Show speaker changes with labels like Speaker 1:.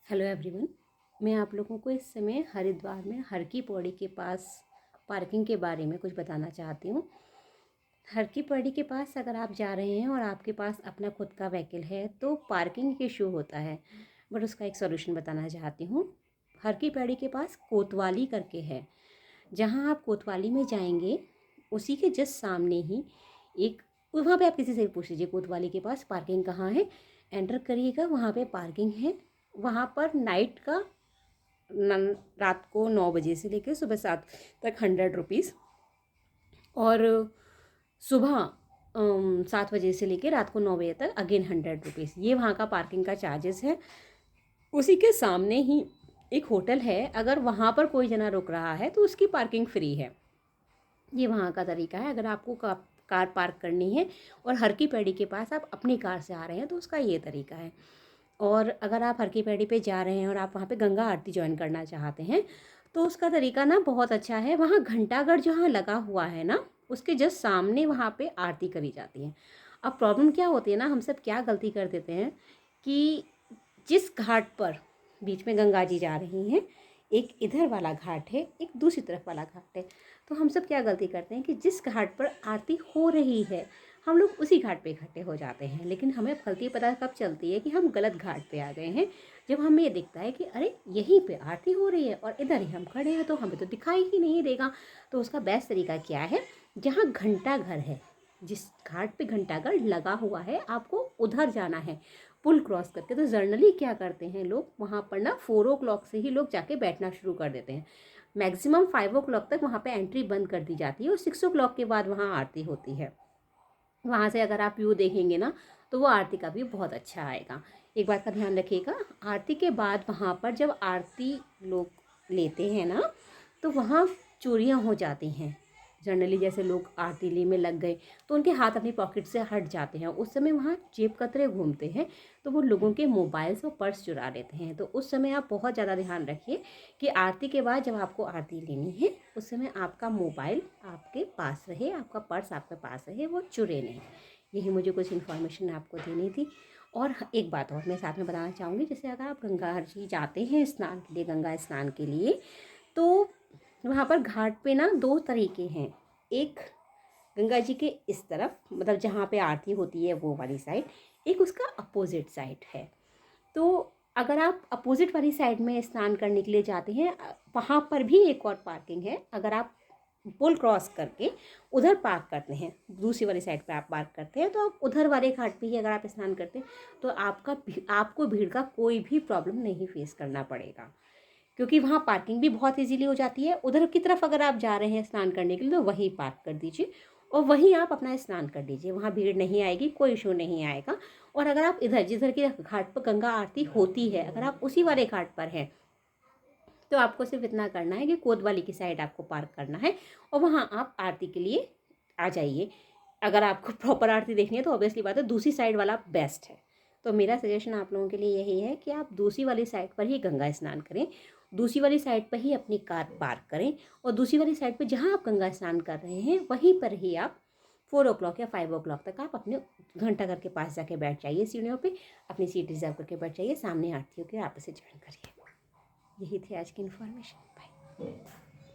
Speaker 1: Hello everyone. मैं आप लोगों को इस समय हरिद्वार में हर की पौड़ी के पास पार्किंग के बारे में कुछ बताना चाहती हूँ। हर की पौड़ी के पास अगर आप जा रहे हैं और आपके पास अपना खुद का व्हीकल है तो पार्किंग इशू होता है, बट उसका एक सॉल्यूशन बताना चाहती हूँ। हर की पौड़ी के पास कोतवाली करके है। जहाँ आप कोतवाली में जाएंगे उसी के जस्ट सामने ही एक, वहाँ पे आप किसी से भी पूछ लीजिए कोतवाली के पास पार्किंग कहाँ है, एंटर करिएगा, वहाँ पे पार्किंग है। वहाँ पर नाइट का रात को 9 बजे से लेकर सुबह 7 तक 100 रुपीज़, और सुबह 7 बजे से लेकर रात को 9 बजे तक अगेन 100 रुपीज़। ये वहाँ का पार्किंग का चार्जेस है। उसी के सामने ही एक होटल है, अगर वहाँ पर कोई जना रुक रहा है तो उसकी पार्किंग फ्री है। ये वहाँ का तरीका है। अगर आपको कार पार्क करनी है और हर की पैड़ी के पास आप अपनी कार से आ रहे हैं तो उसका ये तरीका है। और अगर आप हर की पैड़ी पे जा रहे हैं और आप वहाँ पे गंगा आरती ज्वाइन करना चाहते हैं तो उसका तरीका ना बहुत अच्छा है। वहाँ घंटाघर जहाँ लगा हुआ है ना, उसके जस्ट सामने वहाँ पे आरती करी जाती है। अब प्रॉब्लम क्या होती है ना, हम सब क्या गलती कर देते हैं कि जिस घाट पर बीच में गंगा जी जा रही हैं, एक इधर वाला घाट है, एक दूसरी तरफ वाला घाट है, तो हम सब क्या गलती करते हैं कि जिस घाट पर आरती हो रही है हम लोग उसी घाट पे इकट्ठे हो जाते हैं। लेकिन हमें गलती पता कब चलती है कि हम गलत घाट पे आ गए हैं, जब हमें ये दिखता है कि अरे यहीं पे आरती हो रही है और इधर ही हम खड़े हैं तो हमें तो दिखाई ही नहीं देगा। तो उसका बेस्ट तरीका क्या है, जहाँ घंटा घर है, जिस घाट पे घंटाघर लगा हुआ है आपको उधर जाना है पुल क्रॉस करके। तो जर्नली क्या करते हैं लोग, वहाँ पर ना 4 o'clock से ही लोग जाके बैठना शुरू कर देते हैं। मैक्सिमम 5 o'clock तक वहाँ पे एंट्री बंद कर दी जाती है और 6 o'clock के बाद वहाँ आरती होती है। वहाँ से अगर आप व्यू देखेंगे ना तो वो आरती का भी बहुत अच्छा आएगा। एक बात का ध्यान रखिएगा, आरती के बाद वहाँ पर जब आरती लोग लेते हैं ना तो वहाँ चोरियाँ हो जाती हैं। जनरली जैसे लोग आरती ले में लग गए तो उनके हाथ अपनी पॉकेट से हट जाते हैं, उस समय वहाँ जेब कतरे घूमते हैं तो वो लोगों के मोबाइल्स और पर्स चुरा लेते हैं। तो उस समय आप बहुत ज़्यादा ध्यान रखिए कि आरती के बाद जब आपको आरती लेनी है उस समय आपका मोबाइल आपके पास रहे, आपका पर्स आपके पास रहे, वो चुरे नहीं। यही मुझे कुछ इन्फॉर्मेशन आपको देनी थी। और एक बात और मैं साथ में बताना चाहूँगी, जैसे अगर आप गंगा जी जाते हैं स्नान के लिए, गंगा स्नान के लिए, तो वहाँ पर घाट पे ना 2 तरीके हैं। एक गंगा जी के इस तरफ, मतलब जहाँ पे आरती होती है वो वाली साइड, एक उसका अपोजिट साइड है। तो अगर आप अपोजिट वाली साइड में स्नान करने के लिए जाते हैं, वहाँ पर भी एक और पार्किंग है। अगर आप पुल क्रॉस करके उधर पार्क करते हैं, दूसरी वाली साइड पे आप पार्क करते हैं, तो आप उधर वाले घाट पे ही अगर आप स्नान करते हैं तो आपको भीड़ का कोई भी प्रॉब्लम नहीं फेस करना पड़ेगा, क्योंकि वहाँ पार्किंग भी बहुत इजीली हो जाती है। उधर की तरफ अगर आप जा रहे हैं स्नान करने के लिए तो वहीं पार्क कर दीजिए और वहीं आप अपना स्नान कर लीजिए, वहाँ भीड़ नहीं आएगी, कोई इशू नहीं आएगा। और अगर आप इधर जिधर की घाट पर गंगा आरती होती है, अगर आप उसी वाले घाट पर हैं तो आपको सिर्फ इतना करना है कि कोतवाली की साइड आपको पार्क करना है और वहाँ आप आरती के लिए आ जाइए। अगर आपको प्रॉपर आरती देखनी है तो ऑब्वियसली बात है दूसरी साइड वाला बेस्ट है। तो मेरा सजेशन आप लोगों के लिए यही है कि आप दूसरी वाली साइड पर ही गंगा स्नान करें, दूसरी वाली साइड पर ही अपनी कार पार्क करें और दूसरी वाली साइड पर जहाँ आप गंगा स्नान कर रहे हैं वहीं पर ही आप 4 o'clock या 5 o'clock तक आप अपने घंटाघर के पास जाके बैठ जाइए, सीढ़ियों पे अपनी सीट रिजर्व करके बैठ जाइए, सामने आरती होकर आप इसे ज्वाइन करिए। यही थी आज की इन्फॉर्मेशन। बाय।